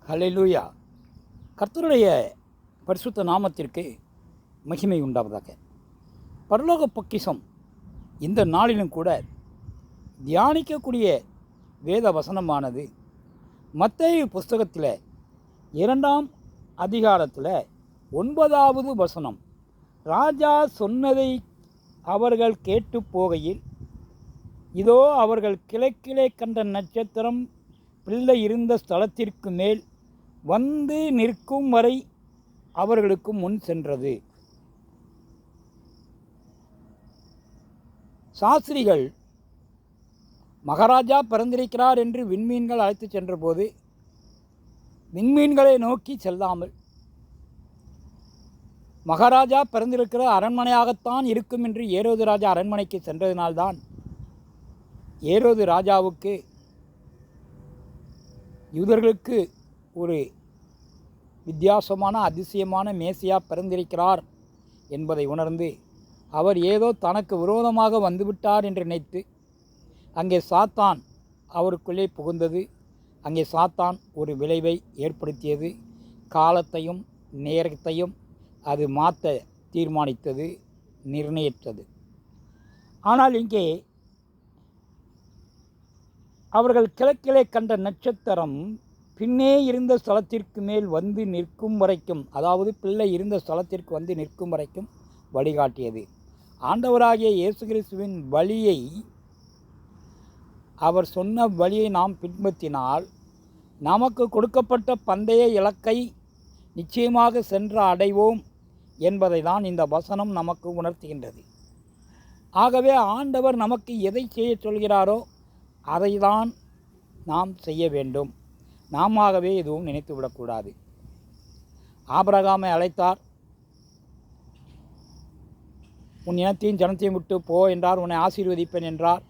ஹல்லேலூயா. கர்த்தருடைய பரிசுத்த நாமத்திற்கு மகிமை உண்டாவதாக. பரலோக பொக்கிஷம் இந்த நாளிலும் கூட தியானிக்கக்கூடிய வேத வசனமானது மத்தேயு புஸ்தகத்தில் 2ஆம் அதிகாரத்தில் 9வது வசனம். ராஜா சொன்னதை அவர்கள் கேட்டு போகையில், இதோ அவர்கள் கிழக்கிலே கண்ட நட்சத்திரம் பிள்ளை இருந்த ஸ்தலத்திற்கு மேல் வந்து நிற்கும் வரை அவர்களுக்கு முன் சென்றது. சாஸ்திரிகள் மகாராஜா பிறந்திருக்கிறார் என்று விண்மீன்கள் அழைத்து சென்றபோது விண்மீன்களை நோக்கி செல்லாமல், மகாராஜா பிறந்திருக்கிற அரண்மனையாகத்தான் இருக்கும் என்று ஏரோது ராஜா அரண்மனைக்கு சென்றதினால்தான் ஏரோது ராஜாவுக்கு யூதர்களுக்கு ஒரு வித்தியாசமான அதிசயமான மேசியா பிறந்திருக்கிறார் என்பதை உணர்ந்து அவர் ஏதோ தனக்கு விரோதமாக வந்துவிட்டார் என்று நினைத்து அங்கே சாத்தான் அவருக்குள்ளே புகுந்தது. அங்கே சாத்தான் ஒரு விளைவை ஏற்படுத்தியது. காலத்தையும் நேரத்தையும் அது மாற்ற தீர்மானித்தது, நிர்ணயித்தது. ஆனால் இங்கே அவர்கள் கிழக்கிலே கண்ட நட்சத்திரம் பின்னே இருந்த ஸ்தலத்திற்கு மேல் வந்து நிற்கும் வரைக்கும், அதாவது பிள்ளை இருந்த ஸ்தலத்திற்கு வந்து நிற்கும் வரைக்கும் வழிகாட்டியது. ஆண்டவராகிய இயேசு கிறிஸ்துவின் வழியை, அவர் சொன்ன வழியை நாம் பின்பற்றினால் நமக்கு கொடுக்கப்பட்ட பந்தய இலக்கை நிச்சயமாக சென்று அடைவோம் என்பதை தான் இந்த வசனம் நமக்கு உணர்த்துகின்றது. ஆகவே ஆண்டவர் நமக்கு எதை செய்ய சொல்கிறாரோ அதை தான் நாம் செய்ய வேண்டும். நாமவே எதுவும் நினைத்து விடக்கூடாது. ஆபிரகாமை அழைத்தார். உன் இனத்தையும் ஜனத்தையும் விட்டு போ என்றார். உன்னை ஆசீர்வதிப்பேன் என்றார்.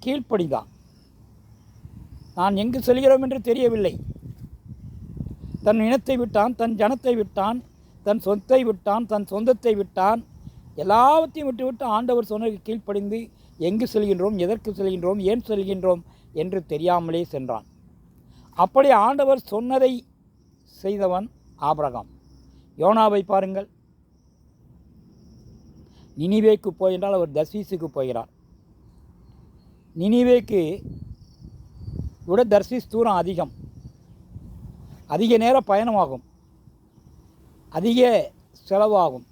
கீழ்ப்படிதான். நான் எங்கு செல்கிறோம் என்று தெரியவில்லை. தன் இனத்தை விட்டான், தன் ஜனத்தை விட்டான், தன் சொத்தை விட்டான், தன் சொந்தத்தை விட்டான். எல்லாவற்றையும் விட்டுவிட்டு ஆண்டவர் சொன்னதுக்கு கீழ்ப்படிந்து எங்கு செல்கின்றோம், எதற்கு செல்கின்றோம், ஏன் செல்கின்றோம் என்று தெரியாமலே சென்றான். அப்படி ஆண்டவர் சொன்னதை செய்தவன் ஆபிரகாம். யோனாவை பாருங்கள். நினிவேக்கு போய் என்றால் அவர் தர்சீசுக்கு போகிறார். நினிவேக்கு விட தர்சீஸ் தூரம் அதிகம். அதிக நேர பயணமாகும், அதிக செலவாகும்.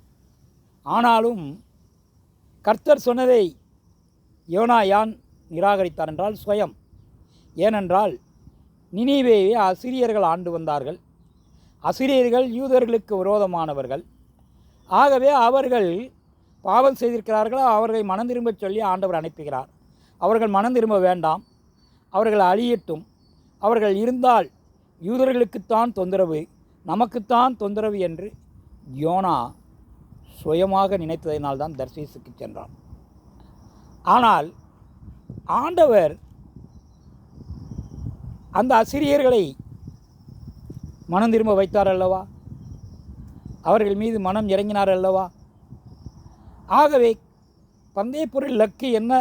ஆனாலும் கர்த்தர் சொன்னதை யோனா யான் நிராகரித்தார் என்றால் சுயம். ஏனென்றால் நினிவேயை அசிரியர்கள் ஆண்டு வந்தார்கள். அசிரியர்கள் யூதர்களுக்கு விரோதமானவர்கள். ஆகவே அவர்கள் பாவம் செய்திருக்கிறார்கள். அவர்களை மனம் திரும்ப சொல்லி ஆண்டவர் அனுப்புகிறார். அவர்கள் மனம் திரும்ப வேண்டாம், அவர்கள் அழியட்டும், அவர்கள் இருந்தால் யூதர்களுக்குத்தான் தொந்தரவு, நமக்குத்தான் தொந்தரவு என்று யோனா சுயமாக நினைத்ததினால்தான் தர்சீசுக்கு சென்றான். ஆனால் ஆண்டவர் அந்த அசிரியர்களை மனம் திரும்ப வைத்தார் அல்லவா? அவர்கள் மீது மனம் இறங்கினார் அல்லவா? ஆகவே பந்தய பொருள் இலக்கு என்ன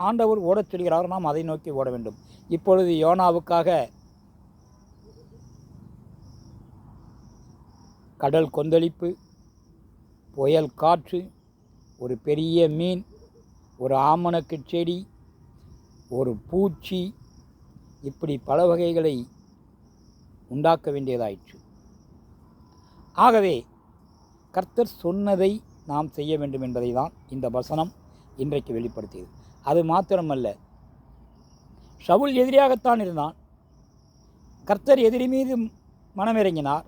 ஆண்டவர் ஓடச் சொல்கிறார், நாம் அதை நோக்கி ஓட வேண்டும். இப்பொழுது யோனாவுக்காக கடல் கொந்தளிப்பு, புயல் காற்று, ஒரு பெரிய மீன், ஒரு ஆமணக்கு செடி, ஒரு பூச்சி, இப்படி பல வகைகளை உண்டாக்க வேண்டியதாயிற்று. ஆகவே கர்த்தர் சொன்னதை நாம் செய்ய வேண்டும் என்பதை தான் இந்த வசனம் இன்றைக்கு வெளிப்படுத்தியது. அது மாத்திரமல்ல, சவுல் எதிரியாகத்தான் இருந்தான். கர்த்தர் எதிரி மீது மனமிறங்கினார்.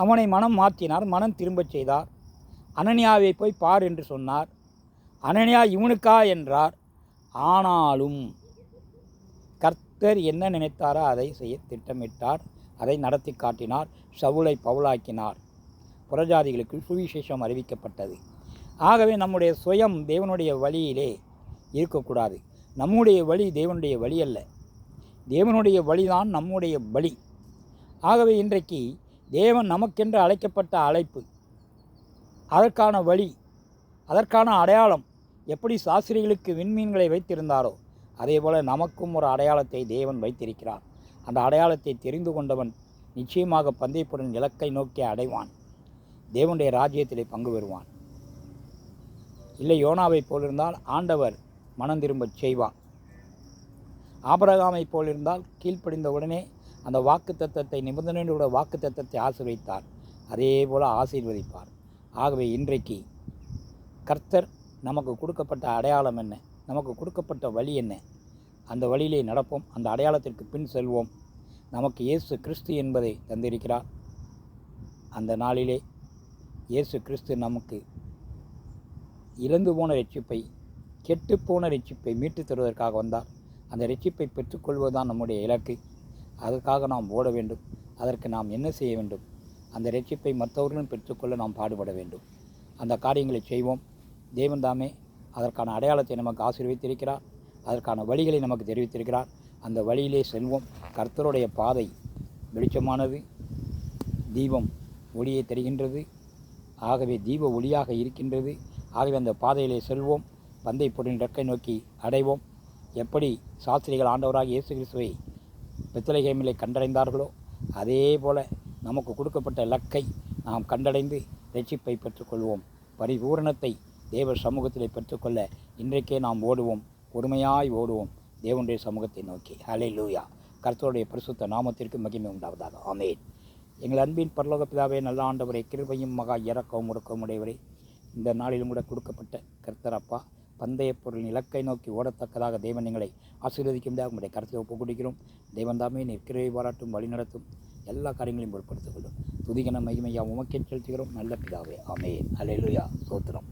அவனை மனம் மாற்றினார், மனம் திரும்பச் செய்தார். அனனியாவை போய் பார் என்று சொன்னார். அனனியா இவனுக்கா என்றார். ஆனாலும் கர்த்தர் என்ன நினைத்தாரோ அதை செய்ய திட்டமிட்டார். அதை நடத்தி காட்டினார். சவுலை பவுலாக்கினார். புறஜாதிகளுக்கு சுவிசேஷம் அறிவிக்கப்பட்டது. ஆகவே நம்முடைய சுயம் தேவனுடைய வழியிலே இருக்கக்கூடாது. நம்முடைய வழி தேவனுடைய வழி அல்ல. தேவனுடைய வழிதான் நம்முடைய வழி. ஆகவே இன்றைக்கு தேவன் நமக்கென்று அழைக்கப்பட்ட அழைப்பு, அதற்கான வழி, அதற்கான அடையாளம் எப்படி சாஸ்திரிகளுக்கு விண்மீன்களை வைத்திருந்தாரோ அதே போல் நமக்கும் ஒரு அடையாளத்தை தேவன் வைத்திருக்கிறார். அந்த அடையாளத்தை தெரிந்து கொண்டவன் நிச்சயமாக பந்தயப்பொருளின் இலக்கை நோக்கி அடைவான். தேவனுடைய ராஜ்யத்திலே பங்கு பெறுவான். இல்லை யோனாவைப் போலிருந்தால் ஆண்டவர் மனம் திரும்பச் செய்வார். ஆபிரகாமைப் போலிருந்தால் கீழ்ப்படிந்த உடனே அந்த வாக்குத்தத்தத்தை நிபந்தனையோட வாக்குத்தத்தத்தை ஆசீர்வதித்தார். அதே போல் ஆசீர்வதிப்பார். ஆகவே இன்றைக்கு கர்த்தர் நமக்கு கொடுக்கப்பட்ட அடையாளம் என்ன, நமக்கு கொடுக்கப்பட்ட வழி என்ன, அந்த வழியிலே நடப்போம். அந்த அடையாளத்திற்கு பின் செல்வோம். நமக்கு இயேசு கிறிஸ்து என்பதை தந்திருக்கிறார். அந்த நாளிலே இயேசு கிறிஸ்து நமக்கு இழந்து போன இரட்சிப்பை, கெட்டுப்போன இரட்சிப்பை மீட்டு தருவதற்காக வந்தார். அந்த இரட்சிப்பை பெற்றுக்கொள்வதுதான் நம்முடைய இலக்கு. அதற்காக நாம் ஓட வேண்டும். அதற்கு நாம் என்ன செய்ய வேண்டும்? அந்த இரட்சிப்பை மற்றவர்களும் பெற்றுக்கொள்ள நாம் பாடுபட வேண்டும். அந்த காரியங்களை செய்வோம். தேவன் தாமே அதற்கான அடையாளத்தை நமக்கு ஆசீர்வதித்திருக்கிறார். அதற்கான வழிகளை நமக்கு தெரிவித்திருக்கிறார். அந்த வழியிலே செல்வோம். கர்த்தருடைய பாதை வெளிச்சமானது, தீபம் ஒளியை தருகின்றது. ஆகவே தீப ஒளியாக இருக்கின்றது. ஆகவே அந்த பாதையிலே செல்வோம். பந்தை பொருளின் இலக்கை நோக்கி அடைவோம். எப்படி சாஸ்திரிகள் ஆண்டவராக இயேசு கிறிஸ்துவை பெத்லகேமிலே கண்டடைந்தார்களோ அதே போல நமக்கு கொடுக்கப்பட்ட இலக்கை நாம் கண்டடைந்து இரட்சிப்பை பெற்றுக்கொள்வோம். பரிபூரணத்தை தேவ சமூகத்திலே பெற்றுக்கொள்ள இன்றைக்கே நாம் ஓடுவோம். பொறுமையாய் ஓடுவோம் தேவனுடைய சமூகத்தை நோக்கி. ஹல்லேலூயா. கர்த்தருடைய பரிசுத்த நாமத்திற்கு மகிமை உண்டாவதாக. ஆமென். எங்கள் அன்பின் பரலோக பிதாவே, நல்ல ஆண்டவரே, கிருபையும் மகா இரக்கவும் முடக்கவும் உடையவரே, இந்த நாளிலும் கூட கொடுக்கப்பட்ட கர்த்தர் அப்பா, பந்தய பொருளின் இலக்கை நோக்கி ஓடத்தக்கதாக தேவன் எங்களை ஆசீர்வதிக்கும்படியாக உங்களுடைய கருத்தை ஒப்புக் கொடுக்கிறோம். தேவன் தாமே நீர் கிருபை பாராட்டும், வழி நடத்தும், எல்லா காரியங்களையும் பொருட்படுத்திக் கொள்ளும். துதிகன மகிமையா உமக்கே செலுத்துகிறோம் நல்ல பிதாவே. ஆமென். ஹல்லேலூயா. ஸ்தோத்திரம்.